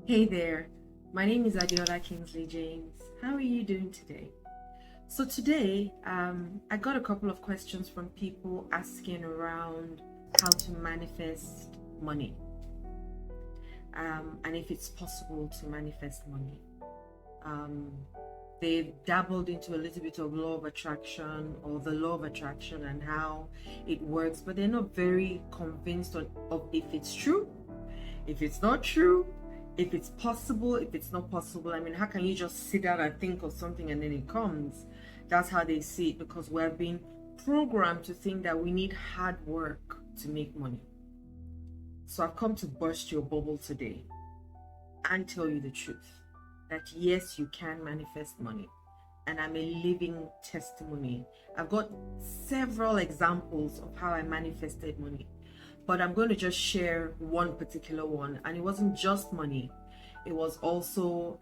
Hey there, my name is Adeola Kingsley James. How are you doing today? So today, I got a couple of questions from people asking around how to manifest money, and if it's possible to manifest money. They've dabbled into a little bit of law of attraction or the law of attraction and how it works, but they're not very convinced of if it's true, if it's not true, if it's possible, if it's not possible. I mean, how can you just sit down and think of something and then it comes? That's how they see it, because we're being programmed to think that we need hard work to make money. So I've come to burst your bubble today and tell you the truth that yes, you can manifest money. And I'm a living testimony. I've got several examples of how I manifested money, but I'm going to just share one particular one. And it wasn't just money, it was also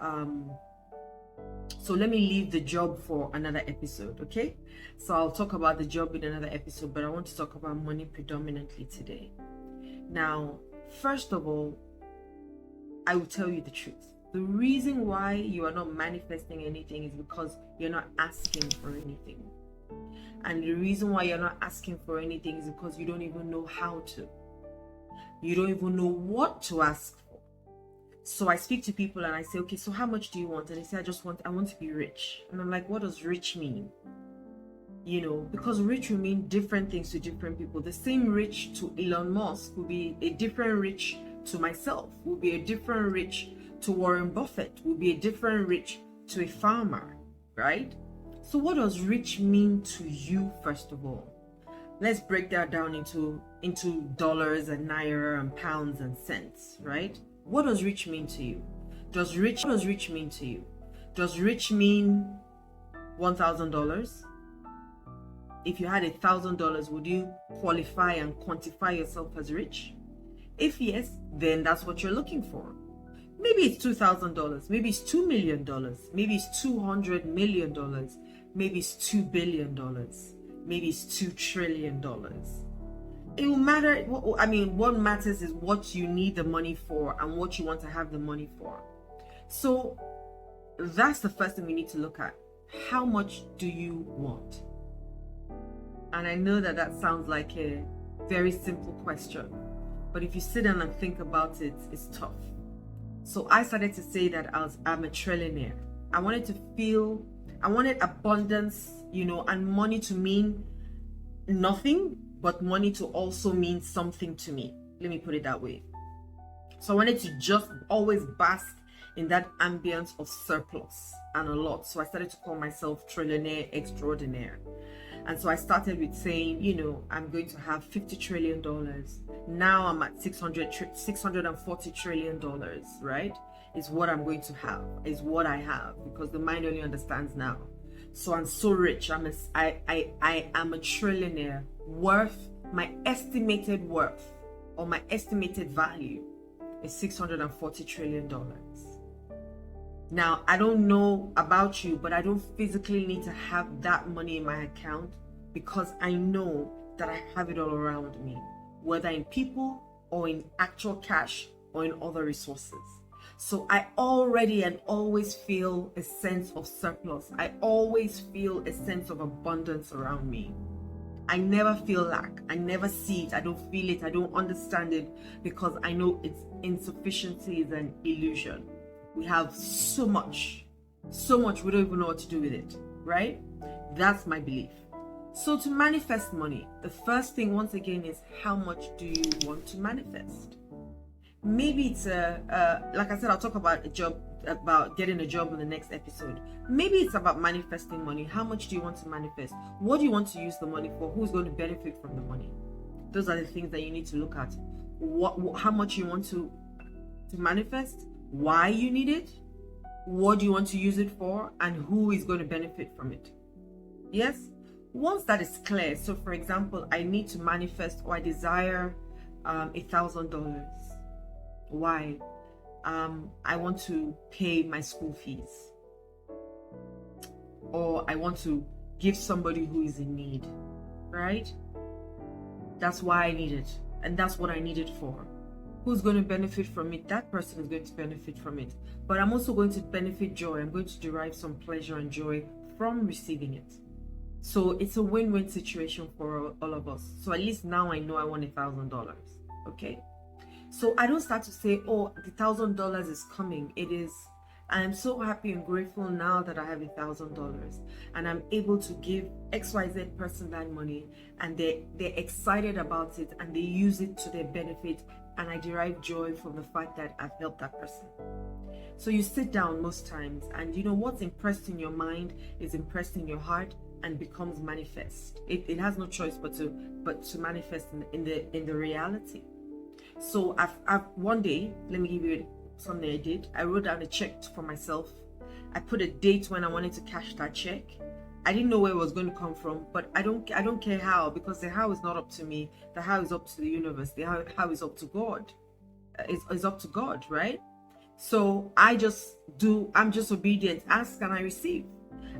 so let me leave the job for another episode, okay? So I'll talk about the job in another episode, but I want to talk about money predominantly today. Now, first of all, I will tell you the truth. The reason why you are not manifesting anything is because you're not asking for anything. And the reason why you're not asking for anything is because you don't even know how to. You don't even know what to ask for. So I speak to people and I say, okay, so how much do you want? And they say, I want to be rich. And I'm like, what does rich mean? You know, because rich will mean different things to different people. The same rich to Elon Musk will be a different rich to myself, will be a different rich to Warren Buffett, will be a different rich to a farmer, right? So what does rich mean to you, first of all? Let's break that down into dollars and naira and pounds and cents, right? What does rich mean to you? What does rich mean to you? Does rich mean $1,000? If you had $1,000, would you qualify and quantify yourself as rich? If yes, then that's what you're looking for. Maybe it's $2,000, maybe it's $2 million, maybe it's $200 million, maybe it's $2 billion, maybe it's $2 trillion. It will matter. What matters is what you need the money for and what you want to have the money for. So that's the first thing we need to look at. How much do you want? And I know that sounds like a very simple question, but if you sit down and think about it, it's tough. So I started to say that I'm a trillionaire. I wanted abundance, and money to mean nothing, but money to also mean something to me. Let me put it that way. So I wanted to just always bask in that ambience of surplus and a lot. So I started to call myself trillionaire extraordinaire. And so I started with saying, I'm going to have $50 trillion. Now I'm at $640 trillion, right? Is what I'm going to have, is what I have, because the mind only understands now. So I'm so rich. I am a trillionaire. My estimated worth or my estimated value is $640 trillion. Now, I don't know about you, but I don't physically need to have that money in my account, because I know that I have it all around me, whether in people or in actual cash or in other resources. So I already and always feel a sense of surplus. I always feel a sense of abundance around me. I never feel lack. I never see it. I don't feel it. I don't understand it, because I know its insufficiency is an illusion. We have so much, we don't even know what to do with it, right? That's my belief. So to manifest money, the first thing, once again, is how much do you want to manifest? Maybe it's like I said, I'll talk about getting a job in the next episode. Maybe it's about manifesting money. How much do you want to manifest? What do you want to use the money for? Who's going to benefit from the money? Those are the things that you need to look at. How much you want to manifest? Why you need it, what do you want to use it for, and who is going to benefit from it. Yes, once that is clear, so for example, I need to manifest, or I desire $1,000. Why? I want to pay my school fees, or I want to give somebody who is in need, right? That's why I need it, and that's what I need it for. Who's going to benefit from it? That person is going to benefit from it. But I'm also going to benefit joy. I'm going to derive some pleasure and joy from receiving it. So it's a win-win situation for all of us. So at least now I know I want $1,000. Okay. So I don't start to say, oh, the $1,000 is coming. It is. I am so happy and grateful now that I have $1,000 and I'm able to give XYZ person that money, and they're excited about it and they use it to their benefit, and I derive joy from the fact that I've helped that person. So you sit down most times, and you know what's impressed in your mind is impressed in your heart and becomes manifest. It has no choice but to manifest in the reality. So I've one day, let me give you something I did. I wrote down a check for myself. I put a date when I wanted to cash that check. I didn't know where it was going to come from, but I don't care how, because the how is not up to me. The how is up to the universe. The how is up to God. It's up to God, right? So I'm just obedient. Ask and I receive.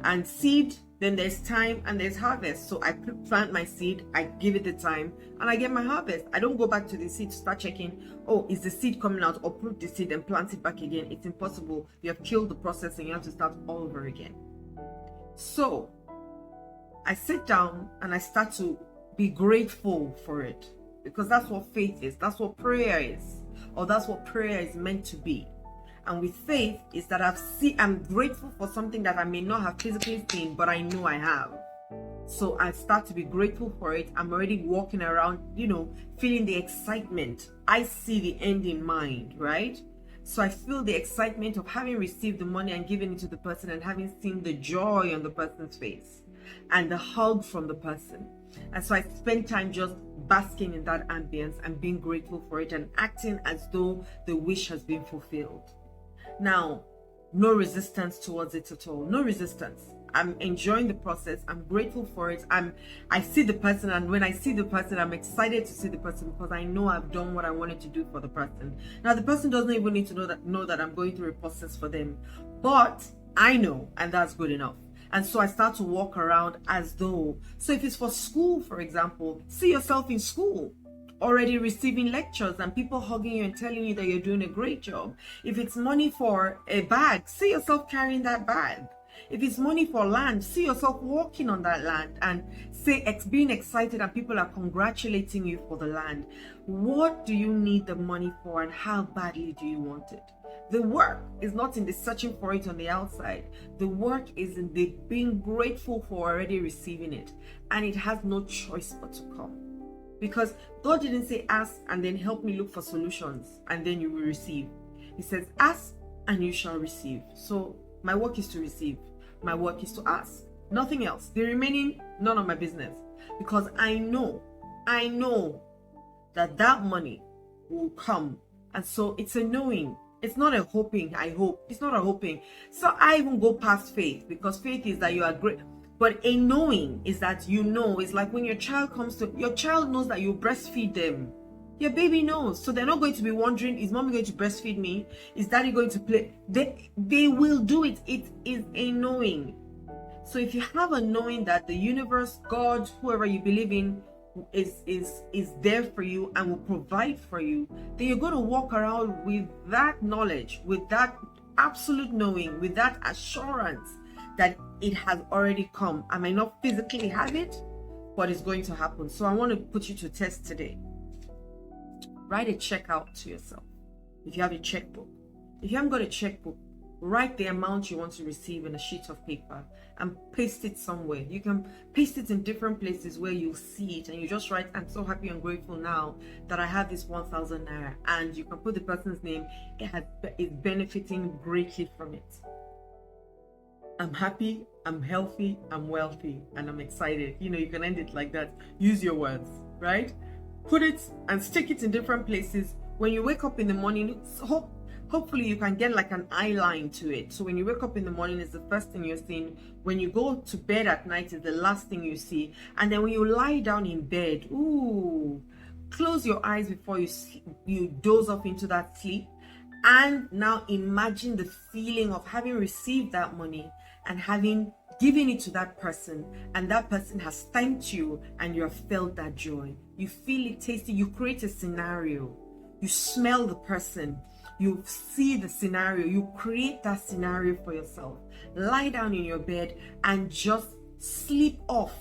And seed, then there's time and there's harvest. So I plant my seed, I give it the time, and I get my harvest. I don't go back to the seed to start checking, oh, is the seed coming out? Uproot the seed and plant it back again. It's impossible. You have killed the process and you have to start all over again. So I sit down and I start to be grateful for it, because that's what faith is. That's what prayer is, or that's what prayer is meant to be. And with faith is that I'm grateful for something that I may not have physically seen, but I know I have. So I start to be grateful for it. I'm already walking around, feeling the excitement. I see the end in mind, right? So I feel the excitement of having received the money and giving it to the person, and having seen the joy on the person's face and the hug from the person. And so I spend time just basking in that ambience and being grateful for it and acting as though the wish has been fulfilled. Now, no resistance towards it at all. No resistance. I'm enjoying the process. I'm grateful for it. I see the person, and when I see the person, I'm excited to see the person, because I know I've done what I wanted to do for the person. Now, the person doesn't even need to know that I'm going through a process for them, but I know, and that's good enough. And so I start to walk around as though. So if it's for school, for example, see yourself in school, already receiving lectures and people hugging you and telling you that you're doing a great job. If it's money for a bag, see yourself carrying that bag. If it's money for land, see yourself walking on that land and being excited, and people are congratulating you for the land. What do you need the money for, and how badly do you want it? The work is not in the searching for it on the outside. The work is in the being grateful for already receiving it. And it has no choice but to come. Because God didn't say ask and then help me look for solutions and then you will receive. He says ask and you shall receive. So my work is to receive. My work is to ask. Nothing else. The remaining, none of my business. Because I know that money will come. And so it's a knowing. It's not a hoping, I hope. It's not a hoping. So I even go past faith, because faith is that you are great. But a knowing is that it's like when your child knows that you breastfeed them. Your baby knows. So they're not going to be wondering, is mommy going to breastfeed me? Is daddy going to play? They will do it. It is a knowing. So if you have a knowing that the universe, God, whoever you believe in, is there for you and will provide for you, then you're going to walk around with that knowledge, with that absolute knowing, with that assurance that it has already come. I may not physically have it, but it's going to happen. So I want to put you to test today. Write a check out to yourself. If you have a checkbook. If you haven't got a checkbook, write the amount you want to receive in a sheet of paper and paste it somewhere. You can paste it in different places where you'll see it, and you just write, I'm so happy and grateful now that I have this 1,000 naira, and you can put the person's name. Is benefiting greatly from it. I'm happy, I'm healthy, I'm wealthy, and I'm excited. You can end it like that. Use your words, right? Put it and stick it in different places. When you wake up in the morning, hopefully you can get like an eye line to it. So when you wake up in the morning, it's the first thing you're seeing. When you go to bed at night, it's the last thing you see. And then when you lie down in bed, close your eyes before you doze off into that sleep. And now imagine the feeling of having received that money and having given it to that person, and that person has thanked you and you have felt that joy. You feel it, taste it, you create a scenario. you smell the person, you see the scenario, you create that scenario for yourself. Lie down in your bed and just sleep off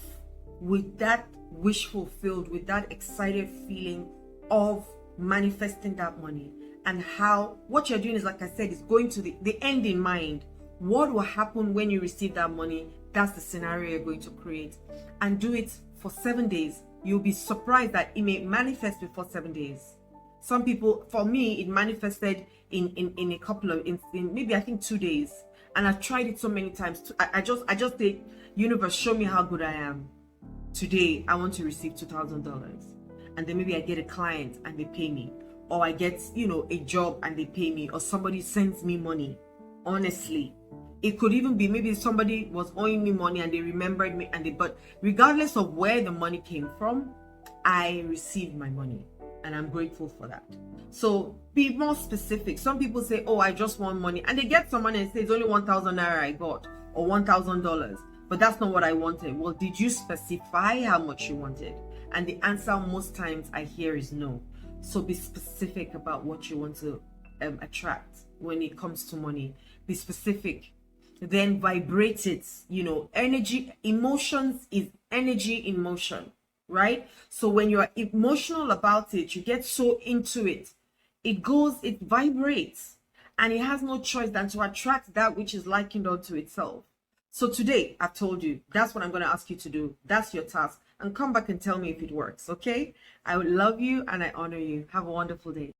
with that wish fulfilled, with that excited feeling of manifesting that money. And how what you're doing is, like I said, is going to the end in mind. What will happen when you receive that money? That's the scenario you're going to create. And do it for 7 days. You'll be surprised that it may manifest before 7 days. Some people, for me, it manifested in a couple of, in maybe I think 2 days. And I've tried it so many times. I just say, universe, show me how good I am. Today, I want to receive $2,000. And then maybe I get a client and they pay me. Or I get, a job and they pay me. Or somebody sends me money. Honestly. It could even be maybe somebody was owing me money and they remembered me, but regardless of where the money came from, I received my money and I'm grateful for that. So be more specific. Some people say, oh, I just want money, and they get some money and say it's only 1,000 naira I got, or $1,000, but that's not what I wanted. Well, did you specify how much you wanted? And the answer most times I hear is no. So be specific about what you want to attract when it comes to money. Be specific. Then vibrate it. Energy, emotions is energy in motion, right? So when you're emotional about it, you get so into it, it vibrates, and it has no choice than to attract that which is likened unto itself. So today, I've told you, that's what I'm going to ask you to do. That's your task. And come back and tell me if it works, okay? I would love you and I honor you. Have a wonderful day.